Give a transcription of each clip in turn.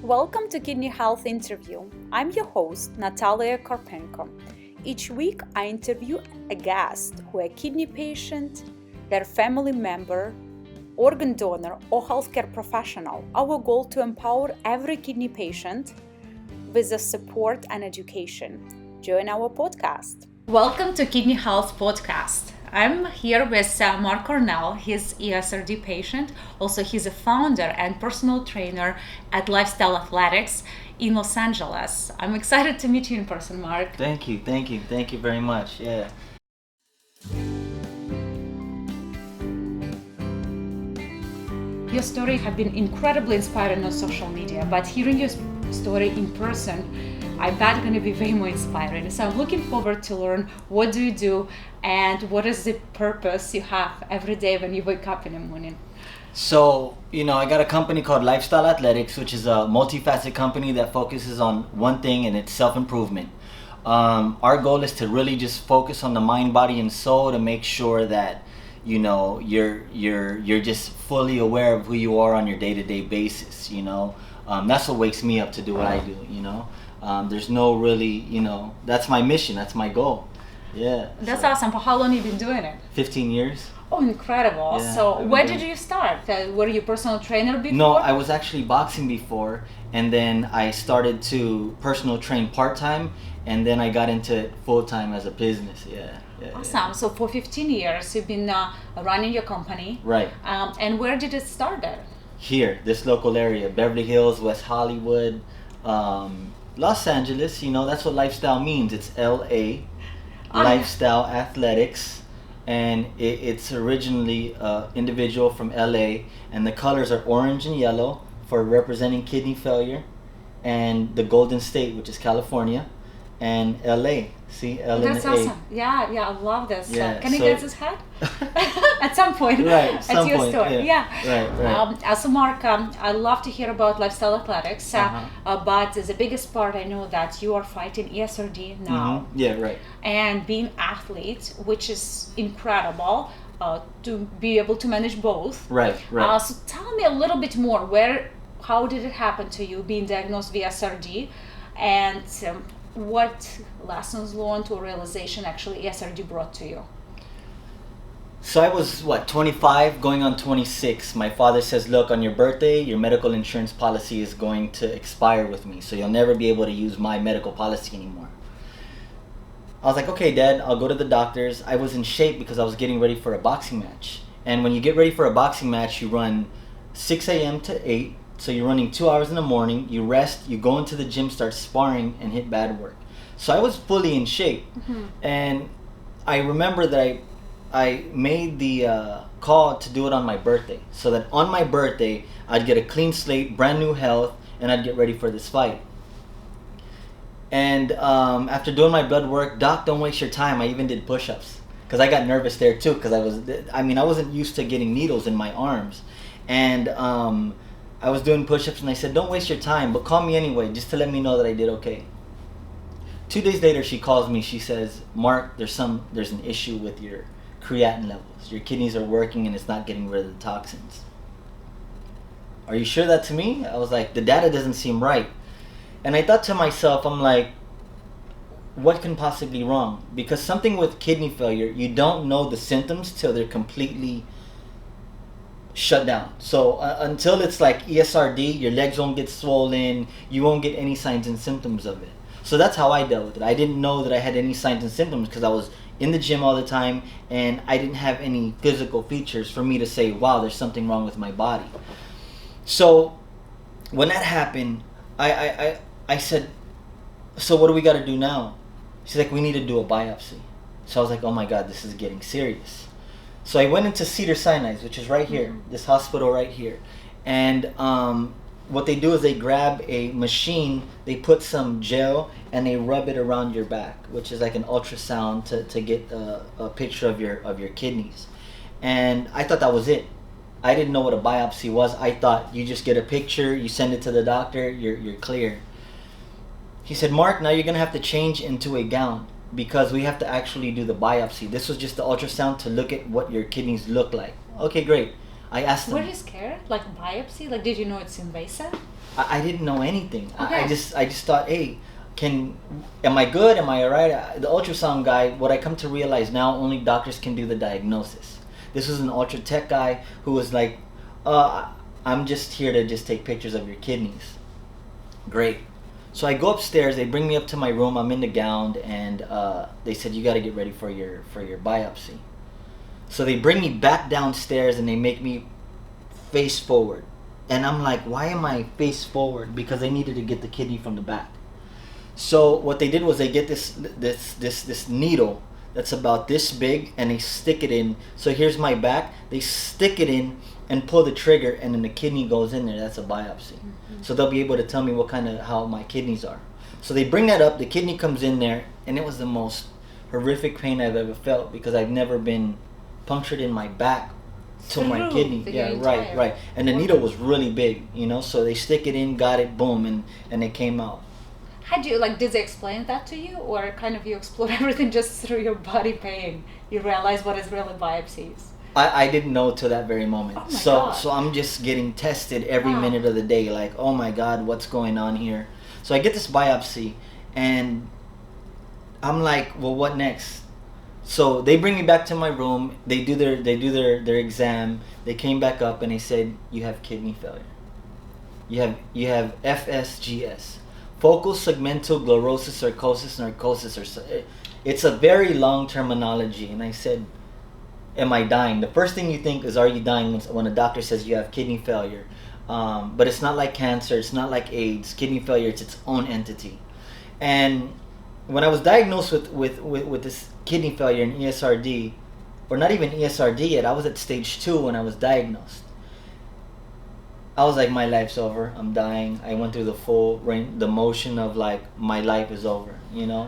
Welcome to Kidney Health Interview. I'm your host, Natalia Karpenko. Each week, I interview a guest who is a kidney patient, their family member, organ donor, or healthcare professional. Our goal to empower every kidney patient with the support and education. Join our podcast. Welcome to Kidney Health Podcast. I'm here with Marc Coronel. He's ESRD patient. Also, he's a founder and personal trainer at Lifestyle Athletics in Los Angeles. I'm excited to meet you in person, Marc. Thank you very much. Yeah. Your story has been incredibly inspiring on social media, but hearing your story in person, I bet going to be way more inspiring. So I'm looking forward to learn what do you do and what is the purpose you have every day when you wake up in the morning. So, I got a company called Lifestyle Athletics, which is a multifaceted company that focuses on one thing, and it's self-improvement. Our goal is to really just focus on the mind, body, and soul to make sure that you're just fully aware of who you are on your day-to-day basis. That's what wakes me up to do what I do. There's no really, that's my mission, that's my goal. Yeah. That's awesome. For how long have you been doing it? 15 years. Oh, incredible. Yeah, so where did you start? Were you a personal trainer before? No, I was actually boxing before, and then I started to personal train part-time, and then I got into it full-time as a business. Yeah. Awesome. Yeah. So for 15 years, you've been running your company. Right. And where did it start there? Here, this local area, Beverly Hills, West Hollywood, Los Angeles. That's what lifestyle means. It's LA, Lifestyle Athletics, and it's originally individual from LA, and the colors are orange and yellow for representing kidney failure, and the Golden State, which is California, and LA. See, L and That's A. awesome. Yeah, I love this. Yeah, can you get this hat? At some point. Right, at some your point, store. yeah. Right. So Marc, I love to hear about Lifestyle Athletics, but the biggest part I know that you are fighting ESRD now. Mm-hmm. Yeah, right. And being athlete, which is incredible. To be able to manage both. Right. So tell me a little bit more. How did it happen to you being diagnosed with ESRD, and what lessons learned or realization actually ESRD brought to you? So I was 25 going on 26. My father says, look, on your birthday, your medical insurance policy is going to expire with me, so you'll never be able to use my medical policy anymore. I was like, okay, Dad, I'll go to the doctors. I was in shape because I was getting ready for a boxing match. And when you get ready for a boxing match, you run 6 a.m. to 8. So you're running 2 hours in the morning, you rest, you go into the gym, start sparring, and hit bad work. So I was fully in shape. Mm-hmm. And I remember that I made the call to do it on my birthday. So that on my birthday, I'd get a clean slate, brand new health, and I'd get ready for this fight. And after doing my blood work, Doc, don't waste your time. I even did push-ups. Because I got nervous there too, because I wasn't used to getting needles in my arms. And I was doing push-ups, and I said, don't waste your time, but call me anyway, just to let me know that I did okay. 2 days later, she calls me. She says, Marc, there's an issue with your creatinine levels. Your kidneys are working, and it's not getting rid of the toxins. Are you sure that to me? I was like, the data doesn't seem right. And I thought to myself, I'm like, what can possibly wrong? Because something with kidney failure, you don't know the symptoms till they're completely shut down. So until it's like ESRD, your legs won't get swollen, you won't get any signs and symptoms of it. So that's how I dealt with it. I didn't know that I had any signs and symptoms because I was in the gym all the time, and I didn't have any physical features for me to say, wow, there's something wrong with my body. So when that happened, I said, so what do we got to do now? She's like, we need to do a biopsy. So I was like, oh my God, this is getting serious. So I went into Cedars-Sinai, which is right here, this hospital right here. And what they do is they grab a machine, they put some gel, and they rub it around your back, which is like an ultrasound to get a picture of your kidneys. And I thought that was it. I didn't know what a biopsy was. I thought you just get a picture, you send it to the doctor, you're clear. He said, Marc, now you're going to have to change into a gown, because we have to actually do the biopsy. This was just the ultrasound to look at what your kidneys look like. Okay, great. I asked them. Were you scared? Like biopsy? Like, did you know it's invasive? I didn't know anything. Okay. I just thought, hey, am I good? Am I alright? The ultrasound guy, what I come to realize now, only doctors can do the diagnosis. This was an ultra tech guy who was like, I'm just here to just take pictures of your kidneys. Great. So I go upstairs, they bring me up to my room, I'm in the gown, and they said, you gotta get ready for your biopsy. So they bring me back downstairs and they make me face forward. And I'm like, why am I face forward? Because I needed to get the kidney from the back. So what they did was they get this needle that's about this big and they stick it in. So here's my back. They stick it in and pull the trigger and then the kidney goes in there. That's a biopsy. Mm-hmm. So they'll be able to tell me how my kidneys are. So they bring that up, the kidney comes in there, and it was the most horrific pain I've ever felt because I've never been punctured in my back to my kidney. Yeah, right. And the needle was really big, so they stick it in, got it, boom, and it came out. How do you, did they explain that to you, or kind of you explore everything just through your body pain? You realize what is really biopsies? I didn't know till that very moment. Oh my God. So I'm just getting tested every minute of the day, like, oh my God, what's going on here? So I get this biopsy, and I'm like, well, what next? So they bring me back to my room. They do their exam. They came back up and they said, you have kidney failure. You have FSGS, focal segmental sclerosis narcosis. It's a very long terminology. And I said, am I dying? The first thing you think is, are you dying when a doctor says you have kidney failure? But it's not like cancer. It's not like AIDS. Kidney failure, it's its own entity. And when I was diagnosed with this kidney failure in ESRD, or not even ESRD yet, I was at stage 2 when I was diagnosed. I was like, my life's over. I'm dying. I went through the motion of like, my life is over,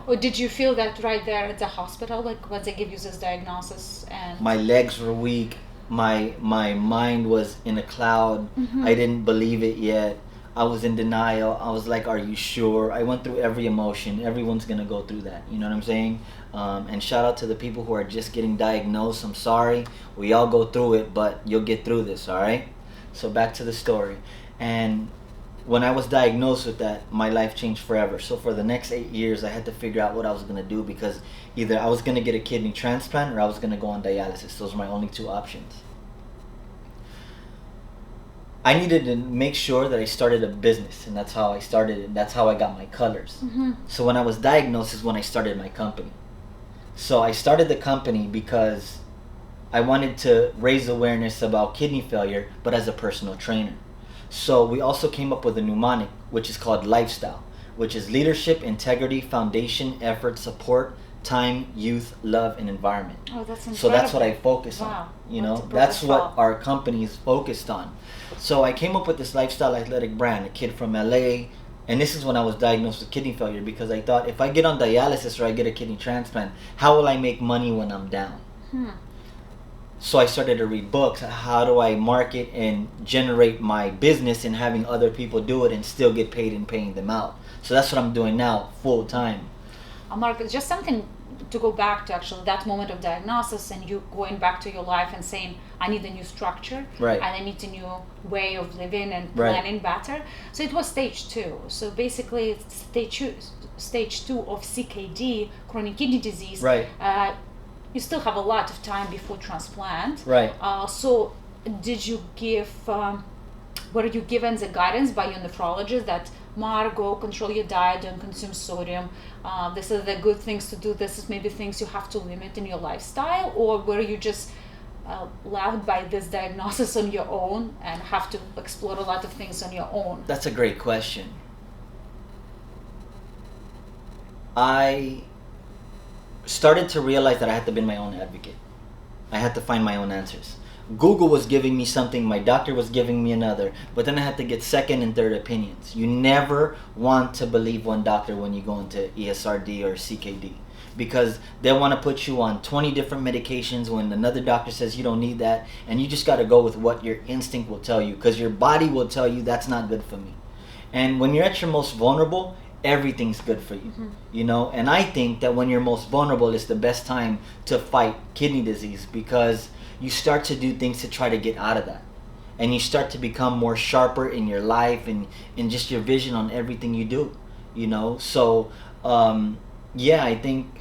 Or did you feel that right there at the hospital, like once they give you this diagnosis? And my legs were weak. My mind was in a cloud. Mm-hmm. I didn't believe it yet. I was in denial. I was like, are you sure? I went through every emotion. Everyone's going to go through that. You know what I'm saying? And shout out to the people who are just getting diagnosed. I'm sorry. We all go through it, but you'll get through this, all right? So back to the story. And when I was diagnosed with that, my life changed forever. So for the next 8 years, I had to figure out what I was going to do because either I was going to get a kidney transplant or I was going to go on dialysis. Those were my only 2 options. I needed to make sure that I started a business, and that's how I started it. That's how I got my colors. Mm-hmm. So when I was diagnosed is when I started my company. So I started the company because I wanted to raise awareness about kidney failure, but as a personal trainer. So we also came up with a mnemonic, which is called Lifestyle, which is leadership, integrity, foundation, effort, support, time, youth, love, and environment. Oh, that's incredible. So that's what I focus Wow. on. That's what our company is focused on. So I came up with this lifestyle athletic brand, a kid from LA, and this is when I was diagnosed with kidney failure because I thought if I get on dialysis or I get a kidney transplant, how will I make money when I'm down? So I started to read books. How do I market and generate my business and having other people do it and still get paid and paying them out? So that's what I'm doing now, full time. Marc, just something to go back to actually that moment of diagnosis and you going back to your life and saying, I need a new structure, right, and I need a new way of living and planning better. So it was stage 2. So basically it's stage 2 of CKD, chronic kidney disease. Right. You still have a lot of time before transplant. Right. So did you were you given the guidance by your nephrologist that, Marc, go control your diet, don't consume sodium, this is the good things to do, this is maybe things you have to limit in your lifestyle, or were you just left by this diagnosis on your own and have to explore a lot of things on your own? That's a great question. I started to realize that I had to be my own advocate. I had to find my own answers. Google was giving me something, my doctor was giving me another, but then I had to get second and third opinions. You never want to believe one doctor when you go into ESRD or CKD because they want to put you on 20 different medications when another doctor says you don't need that, and you just got to go with what your instinct will tell you because your body will tell you that's not good for me. And when you're at your most vulnerable, everything's good for you, and I think that when you're most vulnerable is the best time to fight kidney disease because you start to do things to try to get out of that. and you start to become more sharper in your life and just your vision on everything you do, you know. So yeah, I think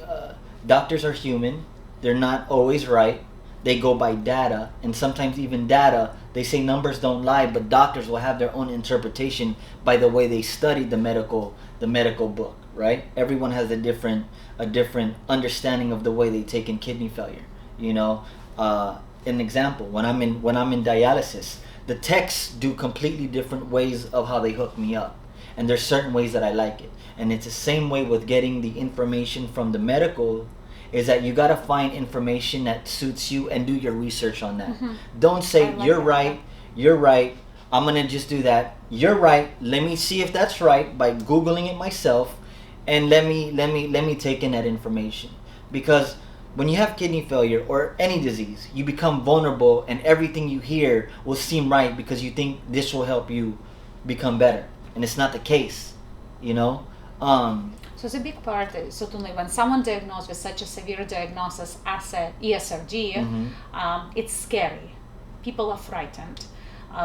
doctors are human. They're not always right. They go by data, and sometimes even data, they say numbers don't lie, but doctors will have their own interpretation by the way they studied the medical book, right? Everyone has a different understanding of the way they take in kidney failure, you know. An example, when I'm in dialysis, the techs do completely different ways of how they hook me up, and there's certain ways that I like it. And it's the same way with getting the information from the medical, is that you got to find information that suits you and do your research on that. Don't say like you're right, I'm gonna just do that. You're right, let me see if that's right by Googling it myself, and let me take in that information. Because when you have kidney failure or any disease, you become vulnerable, and everything you hear will seem right because you think this will help you become better, and it's not the case, you know. So it's a big part, certainly when someone diagnosed with such a severe diagnosis as a ESRD, it's scary. People are frightened.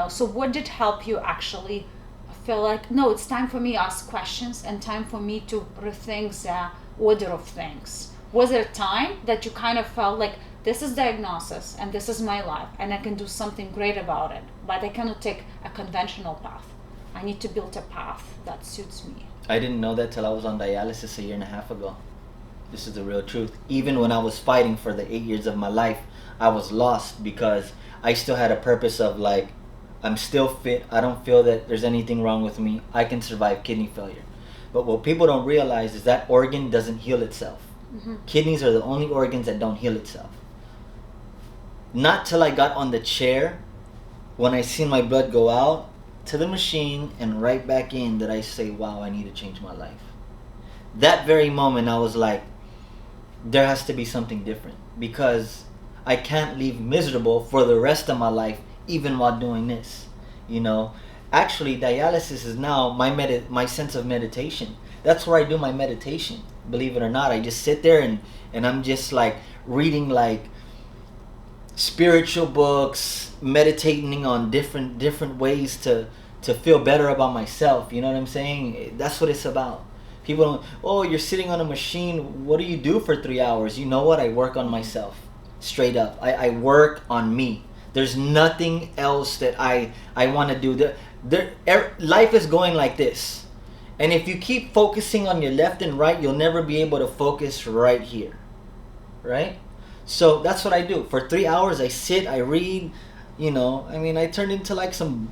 So what did help you actually feel like, no, it's time for me to ask questions and time for me to rethink the order of things? Was there a time that you kind of felt like, this is diagnosis and this is my life and I can do something great about it, but I cannot take a conventional path. I need to build a path that suits me. I didn't know that till I was on dialysis 1.5 years ago. This is the real truth. Even when I was fighting for the 8 years of my life, I was lost because I still had a purpose of like, I'm still fit. I don't feel that there's anything wrong with me. I can survive kidney failure. But what people don't realize is that organ doesn't heal itself. Kidneys are the only organs that don't heal itself. Not till I got on the chair, when I seen my blood go out to the machine and right back in, that I say, wow, I need to change my life. That very moment I was like, there has to be something different, because I can't leave miserable for the rest of my life even while doing this, you know. Actually, dialysis is now my sense of meditation. That's where I do my meditation, believe it or not. I just sit there and I'm just like reading like spiritual books, meditating on different ways to feel better about myself. You know what I'm saying? That's what it's about. People don't, oh, you're sitting on a machine, what do you do for 3 hours? You know what? I work on myself. Straight up. I work on me. There's nothing else that I want to do. Life is going like this. And if you keep focusing on your left and right, you'll never be able to focus right here. Right? So that's what I do. For 3 hours, I sit, I read, you know. I mean, I turned into like some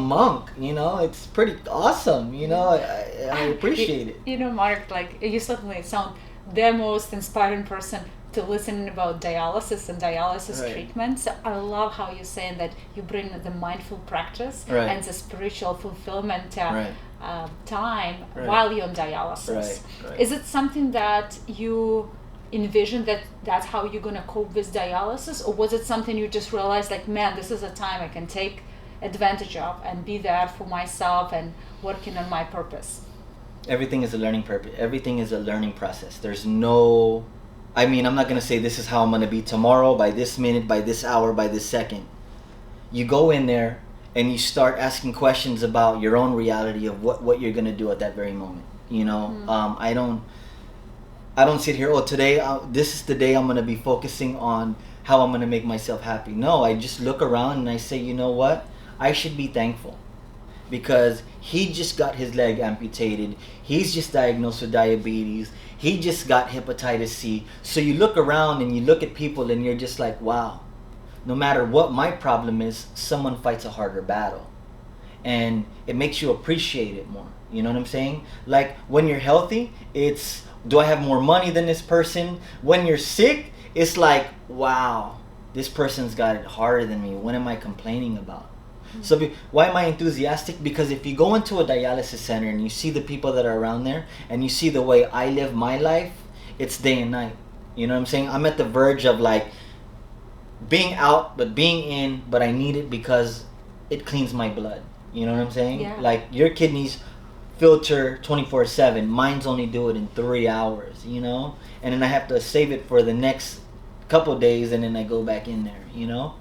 monk, you know. It's pretty awesome, you know. I appreciate it. You know, Marc, like, you certainly sound the most inspiring person to listen about dialysis and dialysis treatment. So I love how you're saying that you bring the mindful practice and the spiritual fulfillment time while you're on dialysis. Is it something that you envisioned that's how you're going to cope with dialysis, or was it something you just realized like, man, this is a time I can take advantage of and be there for myself and working on my purpose? Everything is a learning purpose. Everything is a learning process. There's no, I mean, I'm not going to say this is how I'm going to be tomorrow, by this minute, by this hour, by this second. You go in there and you start asking questions about your own reality of what you're going to do at that very moment. You know, I don't sit here, oh, today, this is the day I'm going to be focusing on how I'm going to make myself happy. No, I just look around and I say, you know what? I should be thankful. Because he just got his leg amputated. He's just diagnosed with diabetes. He just got hepatitis C. So you look around and you look at people and you're just like, wow. No matter what my problem is, someone fights a harder battle. And it makes you appreciate it more. You know what I'm saying? Like when you're healthy, it's, do I have more money than this person? When you're sick, it's like, wow, this person's got it harder than me. What am I complaining about? So why am I enthusiastic? Because if you go into a dialysis center and you see the people that are around there and you see the way I live my life, it's day and night. You know what I'm saying? I'm at the verge of like being out but being in, but I need it because it cleans my blood. You know what I'm saying? Yeah. Like your kidneys filter 24/7. Mine's only do it in 3 hours, you know? And then I have to save it for the next couple days and then I go back in there, you know?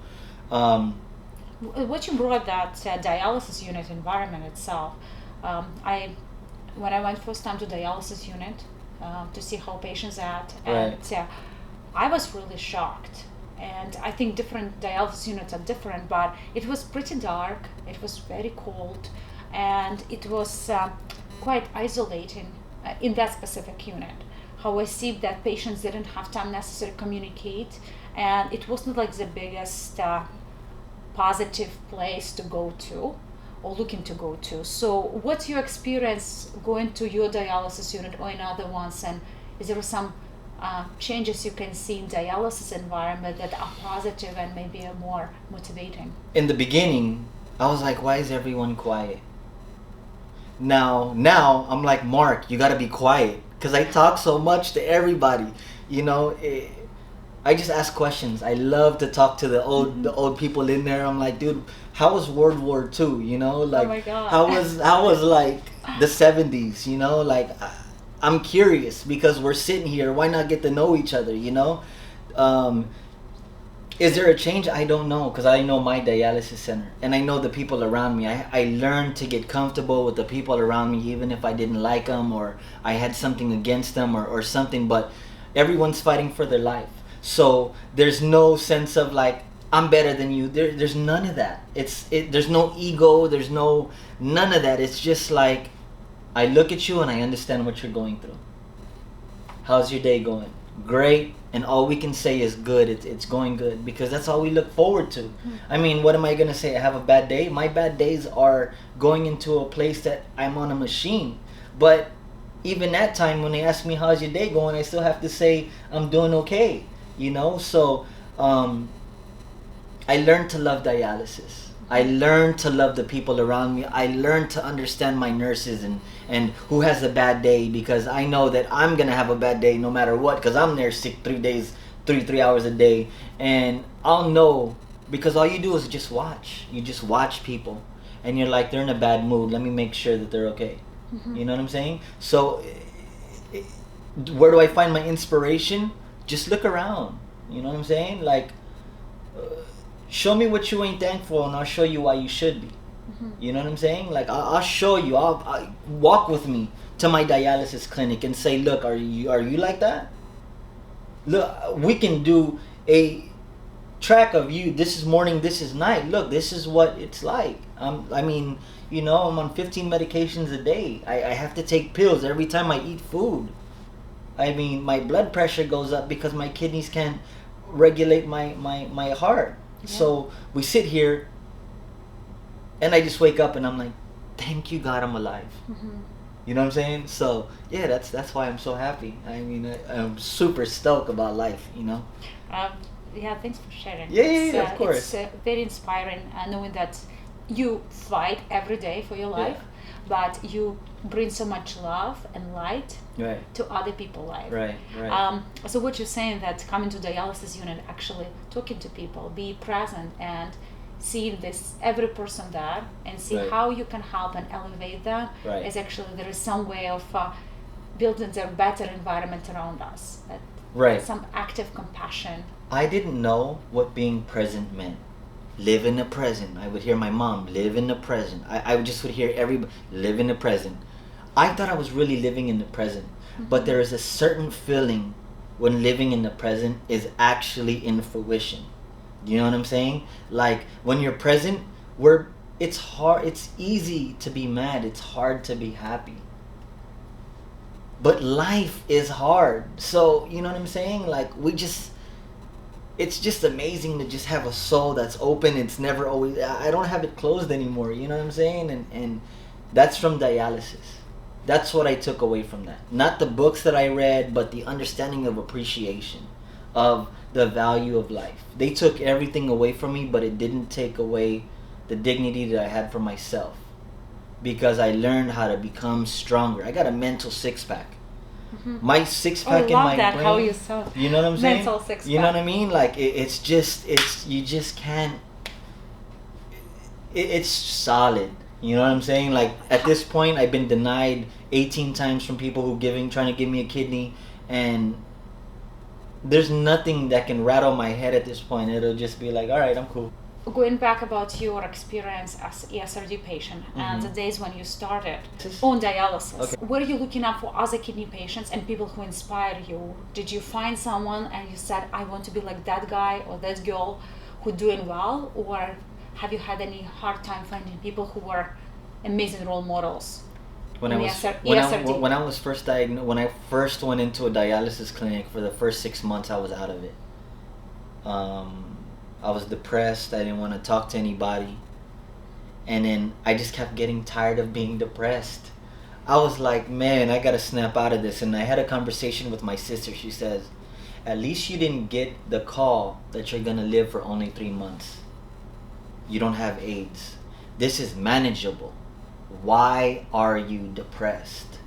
what you brought, that dialysis unit environment itself, when I went first time to dialysis unit to see how patients at, and I was really shocked. And I think different dialysis units are different, but it was pretty dark, it was very cold, and it was quite isolating in that specific unit. How I see that patients didn't have time necessarily to communicate, and it wasn't like the biggest positive place to go to or looking to go to. So what's your experience going to your dialysis unit or in other ones, and is there some changes you can see in dialysis environment that are positive and maybe are more motivating? In the beginning, I was like, why is everyone quiet? Now I'm like, Marc, you gotta be quiet, because I talk so much to everybody. I just ask questions. I love to talk to the old people in there. I'm like, dude, how was World War II? Like, oh my God. how was like the 70s? Like, I'm curious because we're sitting here. Why not get to know each other? Is there a change? I don't know, because I know my dialysis center and I know the people around me. I learned to get comfortable with the people around me, even if I didn't like them or I had something against them or something. But everyone's fighting for their life. So there's no sense of like, I'm better than you. There's none of that. There's no ego. There's none of that. It's just like, I look at you and I understand what you're going through. How's your day going? Great. And all we can say is good. It's going good, because that's all we look forward to. I mean, what am I going to say? I have a bad day? My bad days are going into a place that I'm on a machine. But even that time, when they ask me, how's your day going? I still have to say, I'm doing okay. So I learned to love dialysis. I learned to love the people around me. I learned to understand my nurses and who has a bad day, because I know that I'm going to have a bad day no matter what, because I'm there sick 3 hours a day. And I'll know, because all you do is just watch. You just watch people and you're like, they're in a bad mood. Let me make sure that they're okay. You know what I'm saying? So where do I find my inspiration? Just look around. You know what I'm saying? Like, show me what you ain't thankful, and I'll show you why you should be. You know what I'm saying? Like, I'll show you. I'll walk with me to my dialysis clinic and say, look, are you like that? Look, we can do a track of you. This is morning, this is night. Look, this is what it's like. I'm on 15 medications a day. I have to take pills every time I eat food. I mean, my blood pressure goes up because my kidneys can't regulate my heart. Yeah. So we sit here and I just wake up and I'm like, thank you, God, I'm alive. You know what I'm saying? So yeah, that's why I'm so happy. I mean, I'm super stoked about life, Yeah, thanks for sharing. Yeah, of course. It's very inspiring knowing that you fight every day for your life, but you bring so much love and light to other people's life. Right. So what you're saying, that coming to dialysis unit, actually talking to people, be present and seeing this every person there and see how you can help and elevate them, is actually there is some way of building a better environment around us. Some active compassion. I didn't know what being present meant. Live in the present. I would hear my mom, live in the present. I just would hear everybody, live in the present. I thought I was really living in the present. But there is a certain feeling when living in the present is actually in fruition. You know what I'm saying? Like, when you're present, it's hard, it's easy to be mad, it's hard to be happy. But life is hard. So, you know what I'm saying? Like, it's just amazing to just have a soul that's open. It's never always, I don't have it closed anymore. You know what I'm saying? And that's from dialysis. That's what I took away from that. Not the books that I read, but the understanding of appreciation of the value of life. They took everything away from me, but it didn't take away the dignity that I had for myself, because I learned how to become stronger. I got a mental six-pack. My six-pack in my brain. How you saw. You know what I'm saying? Mental six-pack. You know what I mean? Like, you just can't. It's solid. You know what I'm saying? Like, at this point, I've been denied 18 times from people trying to give me a kidney, and there's nothing that can rattle my head at this point. It'll just be like, all right, I'm cool. going back about your experience as ESRD patient and the days when you started on dialysis, were you looking up for other kidney patients and people who inspire you? Did you find someone and you said, I want to be like that guy or that girl who doing well? Or have you had any hard time finding people who were amazing role models? When I was first diagnosed, when I first went into a dialysis clinic, for the first 6 months I was out of it. I was depressed. I didn't want to talk to anybody. And then I just kept getting tired of being depressed. I was like, man, I got to snap out of this. And I had a conversation with my sister. She says, at least you didn't get the call that you're going to live for only 3 months. You don't have AIDS. This is manageable. Why are you depressed?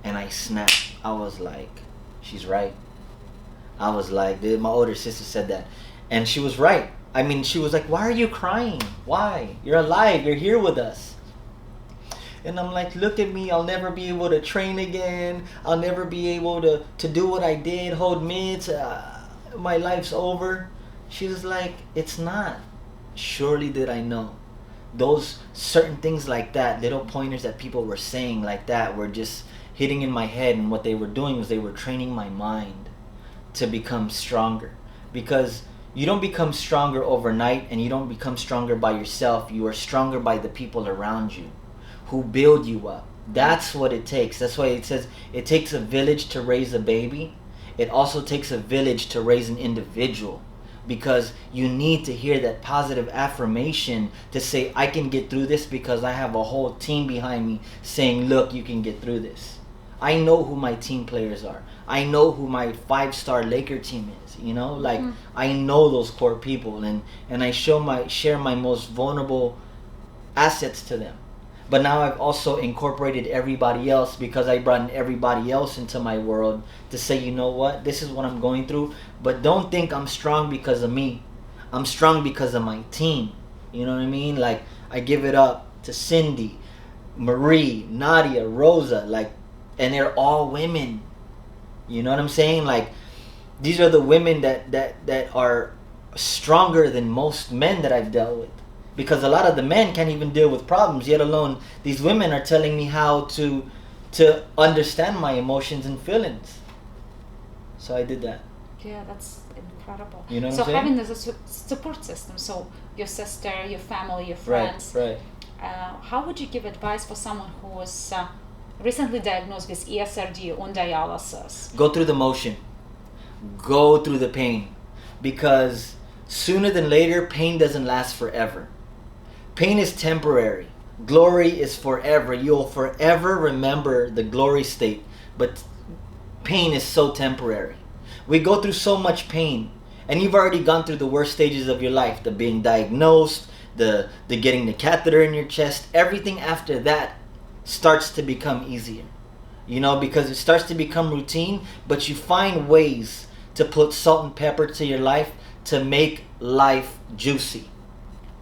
And I snapped. I was like, she's right. I was like, my older sister said that. And she was right. I mean, she was like, why are you crying? Why? You're alive. You're here with us. And I'm like, look at me. I'll never be able to train again. I'll never be able to do what I did, hold mids. My life's over. She was like, it's not. Surely did I know. Those certain things like that, little pointers that people were saying like that, were just hitting in my head. And what they were doing was they were training my mind to become stronger. Because you don't become stronger overnight, and you don't become stronger by yourself. You are stronger by the people around you who build you up. That's what it takes. That's why it says it takes a village to raise a baby. It also takes a village to raise an individual, because you need to hear that positive affirmation to say, I can get through this because I have a whole team behind me saying, look, you can get through this. I know who my team players are. I know who my 5-star Laker team is, you know? Like, I know those core people, and I share my most vulnerable assets to them. But now I've also incorporated everybody else, because I brought in everybody else into my world to say, you know what? This is what I'm going through, but don't think I'm strong because of me. I'm strong because of my team. You know what I mean? Like, I give it up to Cindy, Marie, Nadia, Rosa, like, and they're all women. You know what I'm saying? Like, these are the women that are stronger than most men that I've dealt with. Because a lot of the men can't even deal with problems, yet alone these women are telling me how to understand my emotions and feelings. So I did that. Yeah, that's incredible. You know what so I'm saying? having this support system, so your sister, your family, your friends. Right. How would you give advice for someone who was recently diagnosed with ESRD on dialysis? Go through the motion. Go through the pain. Because sooner than later, pain doesn't last forever. Pain is temporary. Glory is forever. You'll forever remember the glory state. But pain is so temporary. We go through so much pain. And you've already gone through the worst stages of your life. The being diagnosed, the getting the catheter in your chest. Everything after that starts to become easier. You know, because it starts to become routine. But you find ways to put salt and pepper to your life to make life juicy.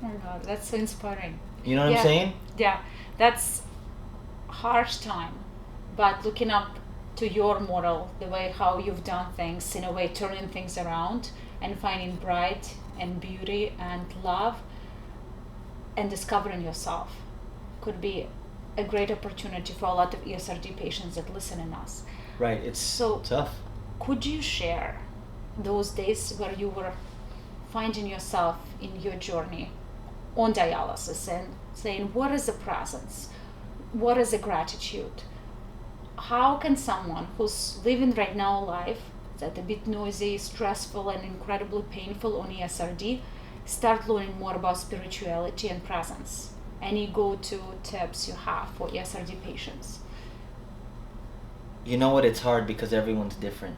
Oh my God, that's so inspiring. You know what I'm saying? Yeah, that's harsh time, but looking up to your model, the way how you've done things, in a way turning things around and finding bright and beauty and love and discovering yourself could be a great opportunity for a lot of ESRD patients that listen in us. Right, it's so tough. Could you share those days where you were finding yourself in your journey on dialysis and saying, what is the presence? What is the gratitude? How can someone who's living right now a life that's a bit noisy, stressful, and incredibly painful on ESRD start learning more about spirituality and presence? Any go-to tips you have for ESRD patients? You know what? It's hard because everyone's different.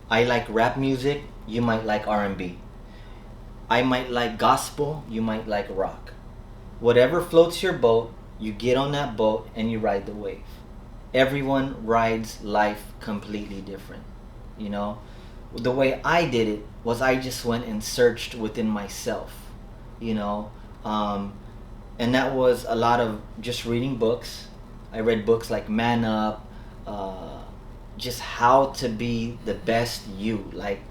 I like rap music. You might like R&B. I might like gospel, you might like rock. Whatever floats your boat, you get on that boat and you ride the wave. Everyone rides life completely different. You know, the way I did it was I just went and searched within myself, you know, and that was a lot of just reading books. I read books like Man Up, just how to be the best you. Like,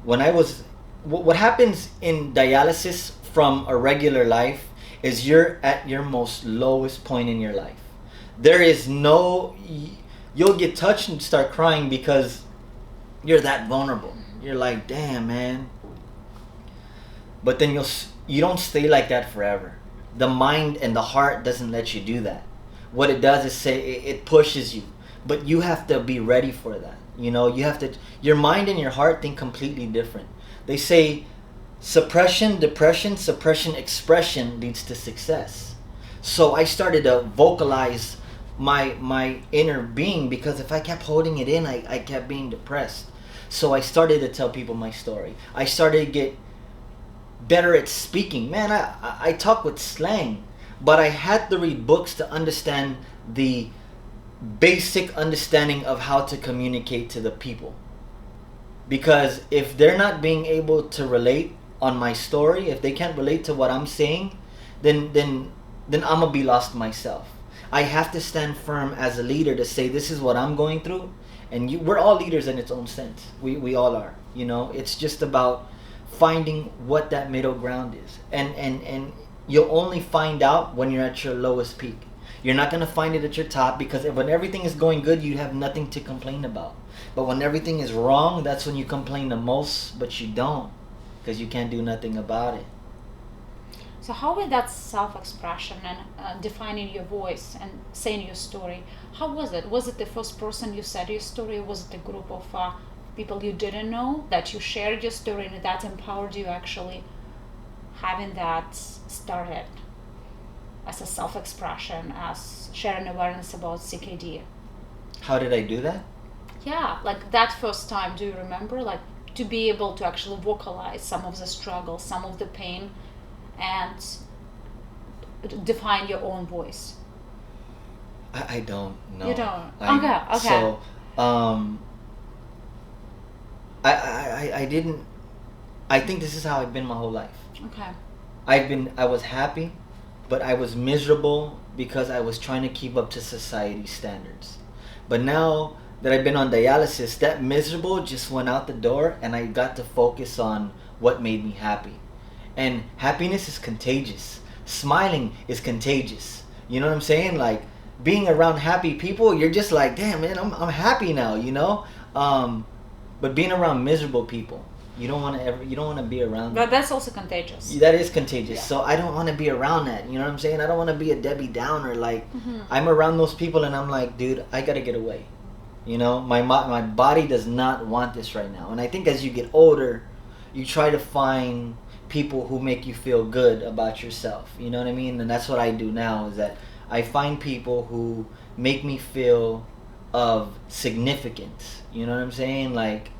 when I was what happens in dialysis from a regular life is you're at your most lowest point in your life. There is no, you'll get touched and start crying because you're that vulnerable. You're like, damn, man. But then you don't stay like that forever. The mind and the heart doesn't let you do that. What it does is say it pushes you, but you have to be ready for that. You know, you have to. Your mind and your heart think completely different. They say suppression, depression, suppression, expression leads to success. So I started to vocalize my inner being, because if I kept holding it in, I kept being depressed. So I started to tell people my story. I started to get better at speaking. Man, I talk with slang, but I had to read books to understand the basic understanding of how to communicate to the people. Because if they're not being able to relate on my story, if they can't relate to what I'm saying, then I'm gonna be lost myself. I have to stand firm as a leader to say this is what I'm going through, and we're all leaders in its own sense. We all are. You know, it's just about finding what that middle ground is, and you'll only find out when you're at your lowest peak. You're not going to find it at your top, because when everything is going good, you have nothing to complain about. But when everything is wrong, that's when you complain the most, but you don't, because you can't do nothing about it. So how was that self-expression and defining your voice and saying your story? How was it? Was it the first person you said your story, or was it a group of people you didn't know that you shared your story and that empowered you actually having that started as a self-expression, as sharing awareness about CKD? How did I do that? Yeah, like that first time, do you remember? Like to be able to actually vocalize some of the struggle, some of the pain, and define your own voice. I don't know. You don't? Okay. So, I didn't. I think this is how I've been my whole life. Okay. I was happy, but I was miserable because I was trying to keep up to society's standards. But now that I've been on dialysis, that miserable just went out the door, and I got to focus on what made me happy. And happiness is contagious. Smiling is contagious. You know what I'm saying? Like, being around happy people, you're just like, damn, man, I'm happy now, you know? But being around miserable people, you don't want to be around But that's also contagious. that is contagious. Yeah. So I don't want to be around that. You know what I'm saying? I don't want to be a Debbie Downer. Like, I'm around those people and I'm like, dude, I got to get away. You know, my body does not want this right now. And I think as you get older, you try to find people who make you feel good about yourself. You know what I mean? And that's what I do now, is that I find people who make me feel of significance. You know what I'm saying? Like,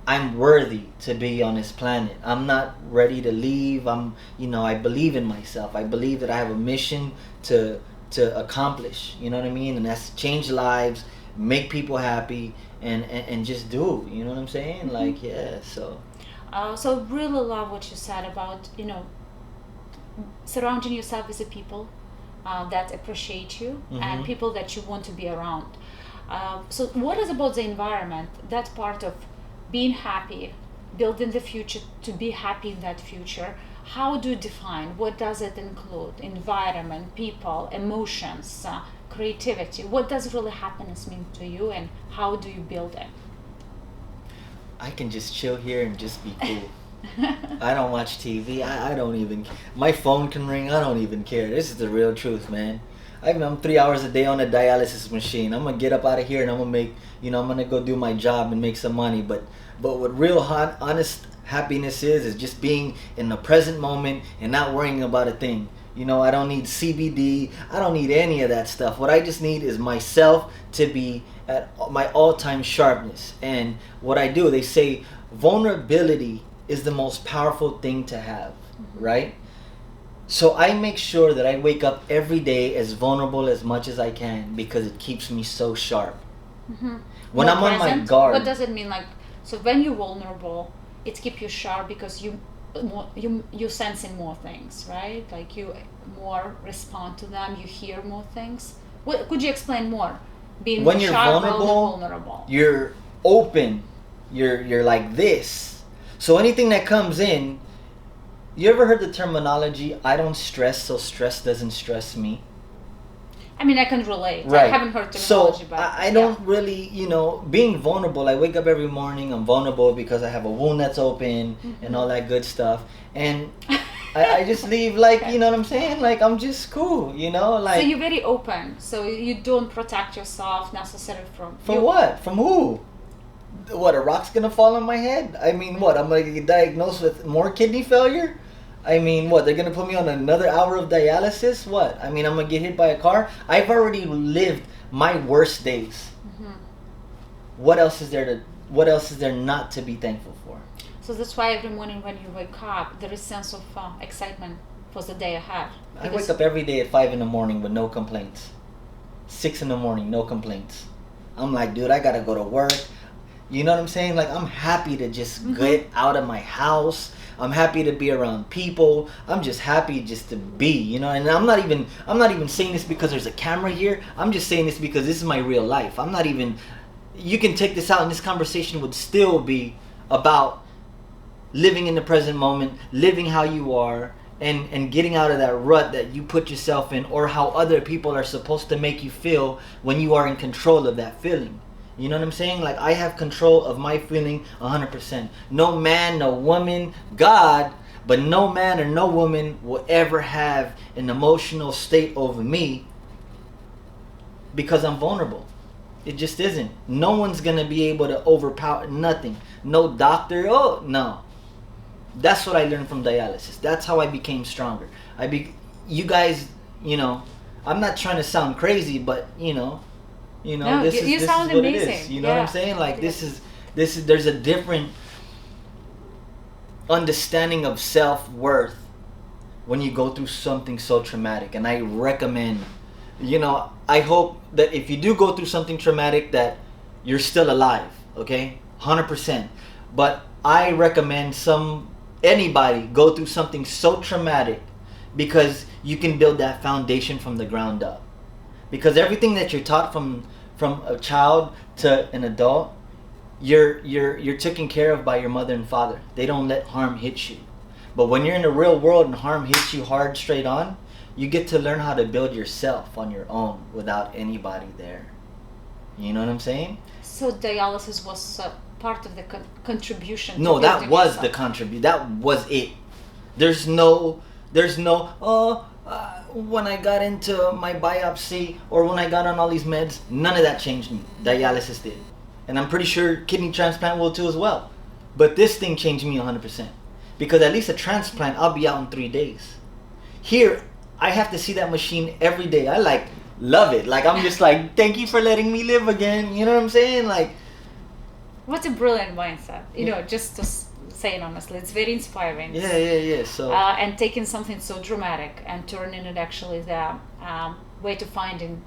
I'm worthy to be on this planet. I'm not ready to leave. I believe in myself. I believe that I have a mission to accomplish. You know what I mean? And that's to change lives, make people happy, and just do. You know what I'm saying? Like, yeah, so. So really love what you said about, surrounding yourself with the people that appreciate you and people that you want to be around. So what is about the environment, that part of being happy, building the future to be happy in that future? How do you define? What does it include? Environment, people, emotions, creativity. What does really happiness mean to you, and how do you build it? I can just chill here and just be cool. I don't watch TV. I don't even. My phone can ring. I don't even care. This is the real truth, man. I'm 3 hours a day on a dialysis machine. I'm gonna get up out of here and I'm gonna make. I'm gonna go do my job and make some money. But what real honest happiness is just being in the present moment and not worrying about a thing. I don't need CBD. I don't need any of that stuff. What I just need is myself to be at my all-time sharpness. And what I do, they say vulnerability is the most powerful thing to have, right? So I make sure that I wake up every day as vulnerable as much as I can, because it keeps me so sharp. When I'm on my guard. What does it mean? Like, so when you're vulnerable, it keeps you sharp because you sensing more things, right? Like you more respond to them, you hear more things. What could you explain more? Being when you're sharp, vulnerable, vulnerable, you're open, you're like this. So anything that comes in, you ever heard the terminology, I don't stress, so stress doesn't stress me? I mean, I can relate. Right. I haven't heard terminology, So but I don't really, being vulnerable. I wake up every morning. I'm vulnerable because I have a wound that's open and all that good stuff. And I just leave like, you know what I'm saying? Like, I'm just cool, like. So you're very open. So you don't protect yourself necessarily from. What? From who? What, a rock's gonna fall on my head? I mean, what? I'm gonna get diagnosed with more kidney failure? I mean, what? They're gonna put me on another hour of dialysis? What? I mean, I'm gonna get hit by a car? I've already lived my worst days. What else is there not to be thankful for? So that's why every morning when you wake up, there is a sense of excitement for the day ahead. I wake up every day at 5 in the morning with no complaints. 6 in the morning, no complaints. I'm like, dude, I gotta go to work. You know what I'm saying? Like, I'm happy to just get out of my house. I'm happy to be around people. I'm just happy just to be, and I'm not even saying this because there's a camera here. I'm just saying this because this is my real life. You can take this out and this conversation would still be about living in the present moment, living how you are, and getting out of that rut that you put yourself in, or how other people are supposed to make you feel when you are in control of that feeling. You know what I'm saying? Like, I have control of my feeling 100%. No man, no woman, God, but no man or no woman will ever have an emotional state over me because I'm vulnerable. It just isn't. No one's going to be able to overpower nothing. No doctor. Oh, no. That's what I learned from dialysis. That's how I became stronger. You guys, I'm not trying to sound crazy, but, No, this is sound what amazing. it is. You know what I'm saying? Like, this is there's a different understanding of self-worth when you go through something so traumatic. And I recommend, I hope that if you do go through something traumatic, that you're still alive, okay? 100%. But I recommend anybody go through something so traumatic, because you can build that foundation from the ground up. Because everything that you're taught from a child to an adult, you're taken care of by your mother and father. They don't let harm hit you. But when you're in the real world and harm hits you hard straight on, you get to learn how to build yourself on your own without anybody there. You know what I'm saying? So dialysis was part of the contribution. No, that was the contribution. That was it. There's no when I got into my biopsy or when I got on all these meds, none of that changed me. Dialysis did. And I'm pretty sure kidney transplant will too as well. But this thing changed me 100%. Because at least a transplant, I'll be out in 3 days. Here, I have to see that machine every day. I love it. Like, I'm just like, thank you for letting me live again. You know what I'm saying? Like, what a brilliant mindset. Just to say it honestly, it's very inspiring. Yeah. So and taking something so dramatic and turning it actually the way to finding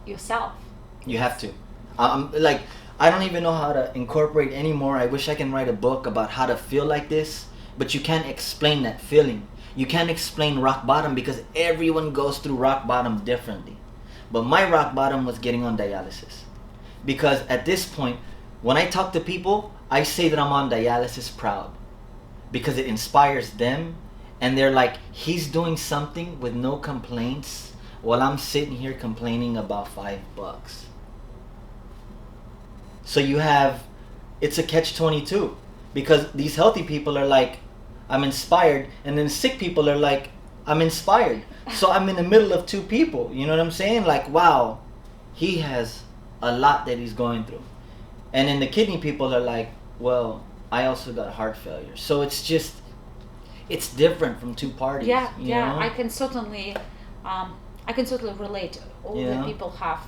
yourself. You have to. I don't even know how to incorporate anymore. I wish I can write a book about how to feel like this, but you can't explain that feeling. You can't explain rock bottom because everyone goes through rock bottom differently. But my rock bottom was getting on dialysis. Because at this point, when I talk to people, I say that I'm on dialysis proud. Because it inspires them. And they're like, he's doing something with no complaints while I'm sitting here complaining about $5. So it's a catch-22. Because these healthy people are like, I'm inspired. And then sick people are like, I'm inspired. So I'm in the middle of two people. You know what I'm saying? Like, wow, he has a lot that he's going through. And then the kidney people are like, well, I also got heart failure. So it's different from two parties. Yeah, you know? I can certainly relate. All the people have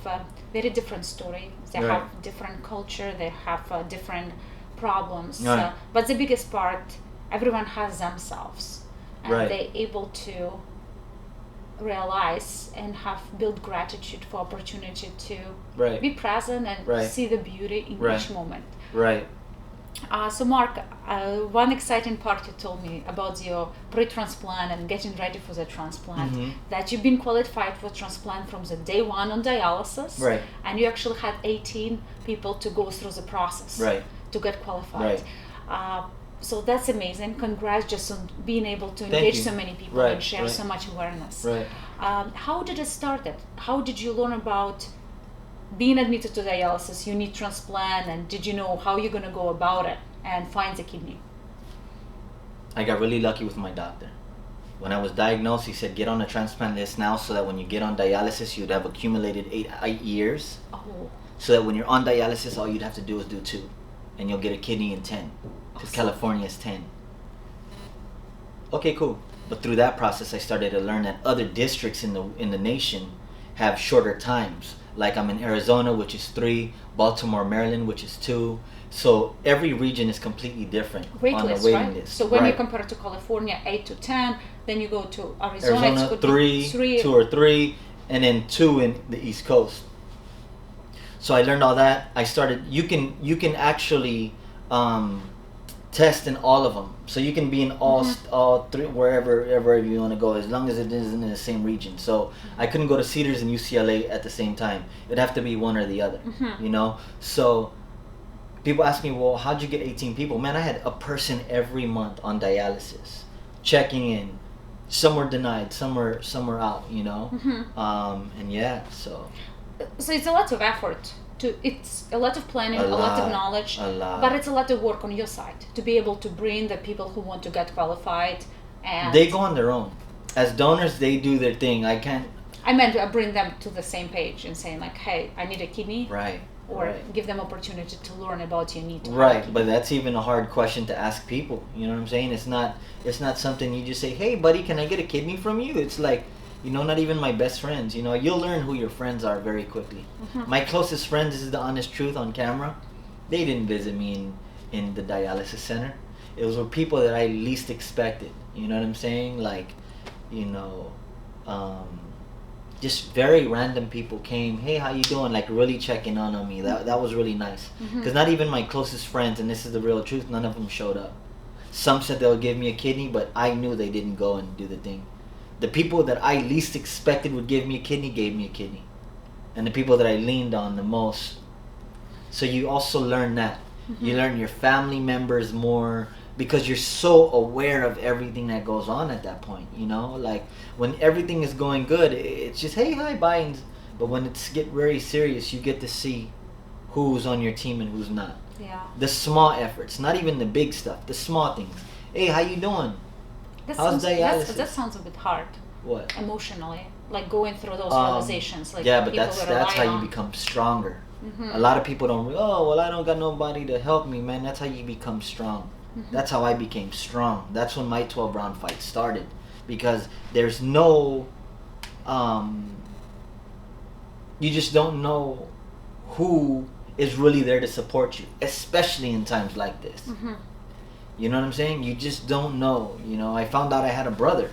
very different story. They Right. have different culture. They have different problems. Right. But the biggest part, everyone has themselves, and Right. they're able to realize and have build gratitude for opportunity to Right. be present and Right. see the beauty in Right. each moment. Right. So Marc, one exciting part you told me about your pre-transplant and getting ready for the transplant, that you've been qualified for transplant from the day one on dialysis, Right. and you actually had 18 people to go through the process Right. to get qualified. Right. So that's amazing. Congrats just on being able to Thank engage you. so many people Right, and share right. so much awareness. Right. How did it start? How did you learn about being admitted to dialysis? You need transplant, and did you know how you're going to go about it and find the kidney? I got really lucky with my doctor. When I was diagnosed, he said, get on a transplant list now so that when you get on dialysis, you'd have accumulated 8 years. Oh, So that when you're on dialysis, all you'd have to do is do 2. And you'll get a kidney in 10. Because California is 10. Okay, cool. But through that process, I started to learn that other districts in the nation have shorter times. Like I'm in Arizona, which is 3, Baltimore, Maryland, which is 2. So every region is completely different on the waiting right? list. So when you Right. compare it to California, 8 to 10, then you go to Arizona, Arizona, it could be 3. 2 or 3, and then 2 in the East Coast. So I learned all that. I started. You can actually test in all of them. So you can be in all 3 wherever you want to go, as long as it isn't in the same region. So I couldn't go to Cedars and UCLA at the same time. It'd have to be one or the other. You know. So people ask me, well, how'd you get 18 people? Man, I had a person every month on dialysis, checking in. Some were denied, some were out. You know. And yeah, so. So it's a lot of effort. It's a lot of planning, a lot of knowledge, but it's a lot of work on your side to be able to bring the people who want to get qualified. And They go on their own. As donors, they do their thing. I can't. I meant bring them to the same page and saying like, hey, I need a kidney, Right. or right. give them opportunity to learn about your need. To have a Right, kidney. but that's even a hard question to ask people. You know what I'm saying? It's not something you just say, "Hey, buddy, can I get a kidney from you?" It's like, not even my best friends. You'll learn who your friends are very quickly. My closest friends, this is the honest truth on camera, they didn't visit me in the dialysis center. It was with people that I least expected. You know what I'm saying? Like, just very random people came, hey, how you doing? Like really checking on me. That was really nice. Because not even my closest friends, and this is the real truth, none of them showed up. Some said they'll give me a kidney, but I knew they didn't go and do the thing. The people that I least expected would give me a kidney gave me a kidney. And the people that I leaned on the most. So you also learn that. You learn your family members more, because you're so aware of everything that goes on at that point. Like when everything is going good, it's just, hey, hi, bye. But when it's get very serious, you get to see who's on your team and who's not. Yeah. The small efforts, not even the big stuff, the small things. Hey, how you doing? How's dialysis? That sounds a bit hard. What? Emotionally, like going through those realizations. Like yeah, but people that's how you on. become stronger. A lot of people don't. Oh, well, I don't got nobody to help me, man. That's how you become strong. That's how I became strong. That's when my 12-round fight started, because there's no. You just don't know who is really there to support you, especially in times like this. You know what I'm saying? You just don't know. I found out I had a brother.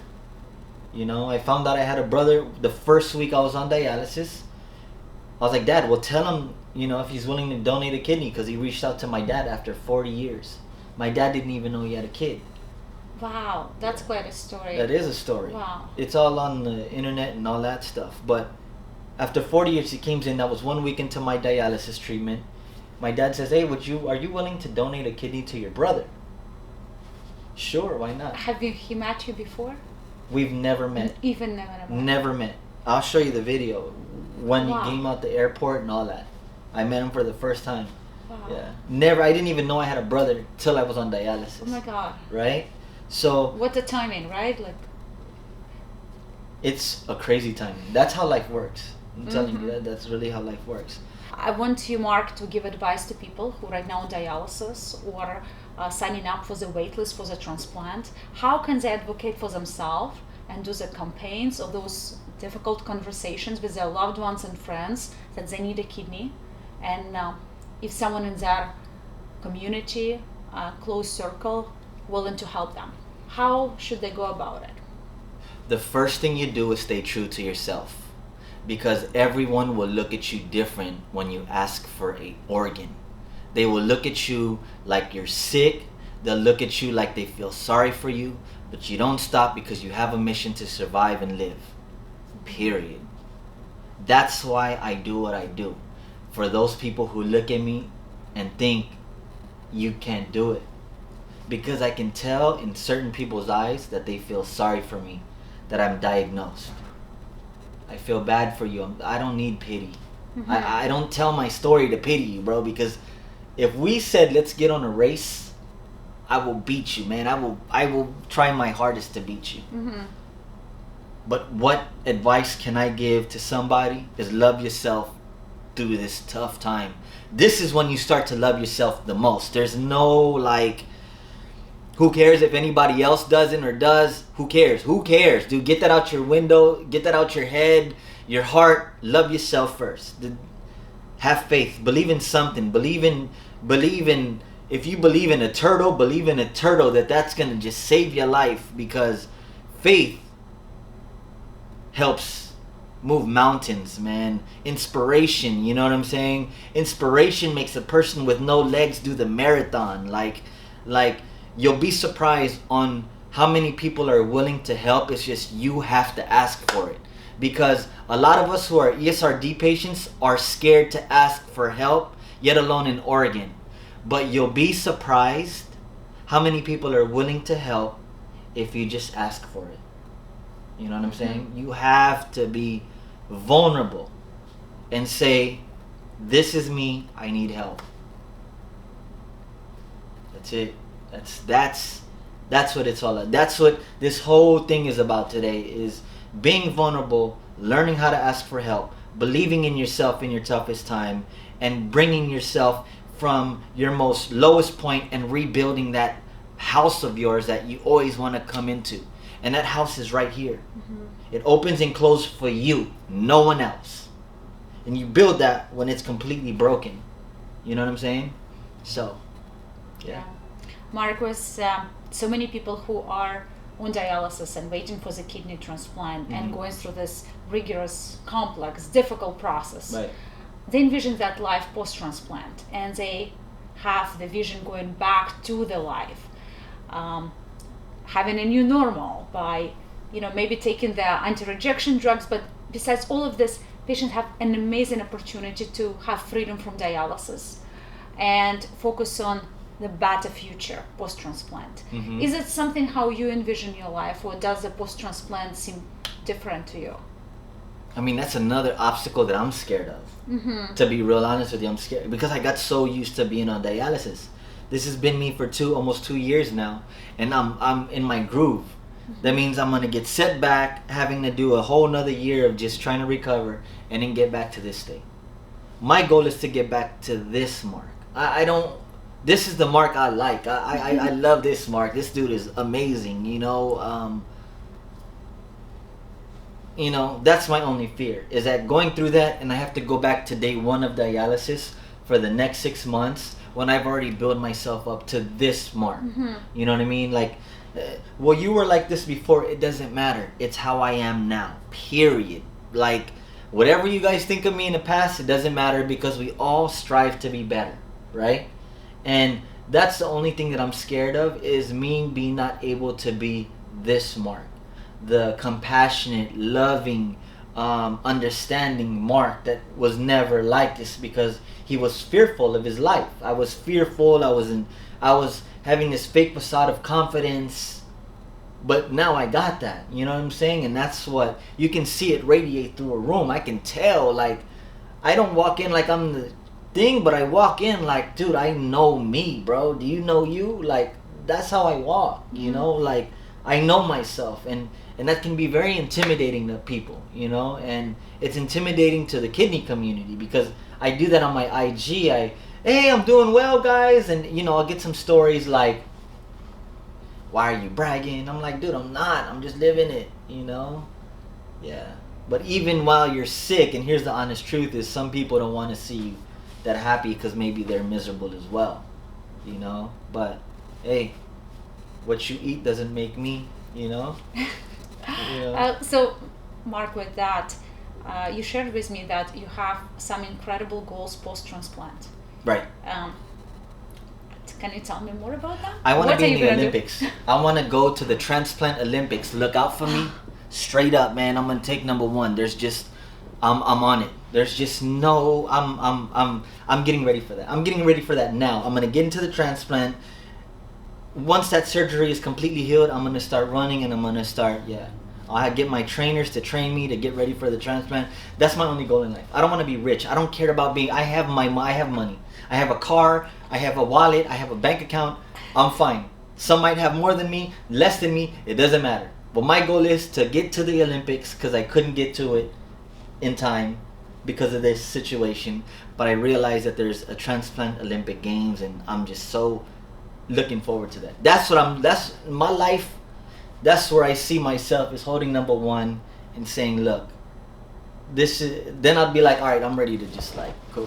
The first week I was on dialysis. I was like, Dad, well, tell him, if he's willing to donate a kidney, because he reached out to my dad after 40 years. My dad didn't even know he had a kid. Wow, that's quite a story. That is a story. Wow. It's all on the internet and all that stuff. But after 40 years, he came in. That was 1 week into my dialysis treatment. My dad says, hey, are you willing to donate a kidney to your brother? Sure, why not? He met you before? We've never met. Even never met? Never met. I'll show you the video when he came out the airport and all that. I met him for the first time. Wow. Yeah. Never. I didn't even know I had a brother till I was on dialysis. Oh my God. Right? So. What the timing, right? Like. It's a crazy timing. That's how life works. I'm telling you that's really how life works. I want you, Marc, to give advice to people who right now on dialysis or signing up for the waitlist for the transplant. How can they advocate for themselves and do the campaigns or those difficult conversations with their loved ones and friends that they need a kidney? And if someone in their community, close circle, willing to help them, how should they go about it? The first thing you do is stay true to yourself. Because everyone will look at you different when you ask for an organ. They will look at you like you're sick. They'll look at you like they feel sorry for you. But you don't stop, because you have a mission to survive and live. Period. That's why I do what I do. For those people who look at me and think you can't do it. because I can tell in certain people's eyes that they feel sorry for me, that I'm diagnosed. I feel bad for you. I don't need pity. I don't tell my story to pity you, bro, because if we said let's get on a race, I will beat you, man. I will try my hardest to beat you. But what advice can I give to somebody is love yourself through this tough time. This is when you start to love yourself the most. There's no like, who cares if anybody else doesn't or does? Who cares? Who cares? Dude, get that out your window. Get that out your head, your heart. Love yourself first. Have faith. Believe in something. Believe in, if you believe in a turtle, believe in a turtle that's going to just save your life, because faith helps move mountains, man. Inspiration, you know what I'm saying? Inspiration makes a person with no legs do the marathon. Like you'll be surprised on how many people are willing to help. It's just you have to ask for it. Because a lot of us who are ESRD patients are scared to ask for help, yet alone in Oregon. But you'll be surprised how many people are willing to help if you just ask for it. You know what I'm saying? You have to be vulnerable and say, this is me, I need help. That's it. That's what it's all about. That's what this whole thing is about today, is being vulnerable, learning how to ask for help, believing in yourself in your toughest time, and bringing yourself from your most lowest point and rebuilding that house of yours that you always want to come into. And that house is right here. It opens and closes for you, no one else. And you build that when it's completely broken. You know what I'm saying? So, yeah. Marc, was so many people who are on dialysis and waiting for the kidney transplant and going through this rigorous, complex, difficult process. Right. They envision that life post-transplant, and they have the vision going back to the life, having a new normal by, maybe taking the anti-rejection drugs. But besides all of this, patients have an amazing opportunity to have freedom from dialysis and focus on the better future post-transplant. Is it something how you envision your life, or does the post-transplant seem different to you? I mean, that's another obstacle that I'm scared of. To be real honest with you, I'm scared because I got so used to being on dialysis. This has been me for almost 2 years now, and I'm in my groove. That means I'm gonna get set back, having to do a whole nother year of just trying to recover and then get back to this state. My goal is to get back to this Marc. This is the Marc I like. I love this Marc. This dude is amazing, that's my only fear, is that going through that and I have to go back to day one of dialysis for the next 6 months when I've already built myself up to this Marc. You know what I mean? Like, well, you were like this before. It doesn't matter. It's how I am now, period. Like, whatever you guys think of me in the past, it doesn't matter, because we all strive to be better, right? And that's the only thing that I'm scared of, is me being not able to be this Marc. The compassionate, loving, understanding Marc that was never like this, because he was fearful of his life. I was fearful. I was having this fake facade of confidence, but now I got that. You know what I'm saying? And that's what you can see it radiate through a room. I can tell. Like, I don't walk in like I'm the thing, but I walk in like, dude, I know me, bro. Do you know you? Like, that's how I walk. Like, I know myself, and that can be very intimidating to people, and it's intimidating to the kidney community, because I do that on my IG. Hey, I'm doing well, guys, and I'll get some stories like, why are you bragging? I'm like, dude, I'm not. I'm just living it, Yeah. But even while you're sick, and here's the honest truth, is some people don't want to see you that happy, because maybe they're miserable as well, But hey, what you eat doesn't make me, So, Marc, with that, you shared with me that you have some incredible goals post-transplant. Right. Can you tell me more about that? I want to be in the Olympics. I want to go to the Transplant Olympics. Look out for me. Straight up, man. I'm going to take number one. There's just, I'm on it. There's just no, I'm getting ready for that. I'm getting ready for that now. I'm going to get into the transplant. once that surgery is completely healed, I'm gonna start running, and I'm gonna start, I get my trainers to train me to get ready for the transplant. That's my only goal in life. I don't want to be rich. I don't care about being. I have money. I have a car. I have a wallet. I have a bank account. I'm fine. Some might have more than me, less than me. It doesn't matter. But my goal is to get to the Olympics, because I couldn't get to it in time because of this situation. But I realized that there's a transplant Olympic Games, and I'm just so looking forward to that. That's my life. That's where I see myself, is holding number one and saying, look, this is, then I'd be like, all right, I'm ready to just like go.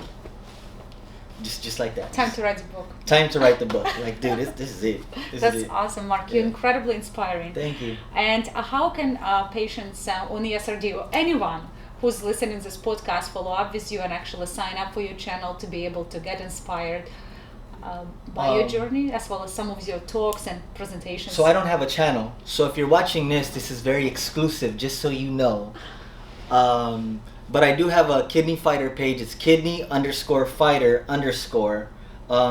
Just like that. Time to write the book. Time to write the book. Like, dude, this is it. That's awesome, Marc. You're incredibly inspiring. Thank you. And how can patients on ESRD, or anyone who's listening to this podcast, follow up with you and actually sign up for your channel to be able to get inspired by your journey, as well as some of your talks and presentations? So I don't have a channel. So if you're watching this is very exclusive, just so you know. But I do have a kidney fighter page. It's kidney_fighter_.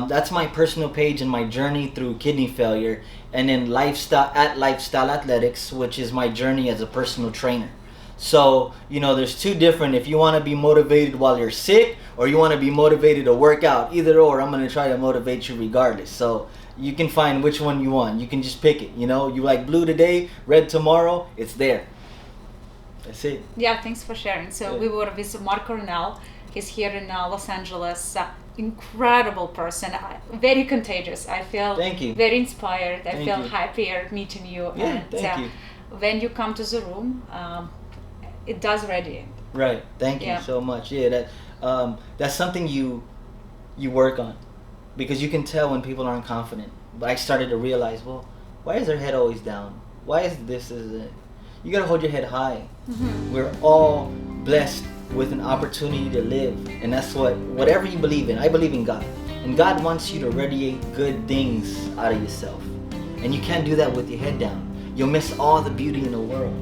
That's my personal page and my journey through kidney failure. And then lifestyle athletics, which is my journey as a personal trainer. So, there's two different. If you want to be motivated while you're sick, or you want to be motivated to work out, either or, I'm going to try to motivate you regardless. So you can find which one you want. You can just pick it. You like blue today, red tomorrow, it's there. That's it. Yeah, thanks for sharing. So we were with Marc Coronel. He's here in Los Angeles. Incredible person, very contagious. I feel very inspired. I feel happier meeting you. Yeah, thank you. When you come to the room, it does radiate. Right. Thank you so much. Yeah, that's something you work on, because you can tell when people aren't confident. But I started to realize, well, why is their head always down? Why is this? You gotta hold your head high. Mm-hmm. We're all blessed with an opportunity to live, and that's whatever you believe in. I believe in God, and God wants you to radiate good things out of yourself, and you can't do that with your head down. You'll miss all the beauty in the world.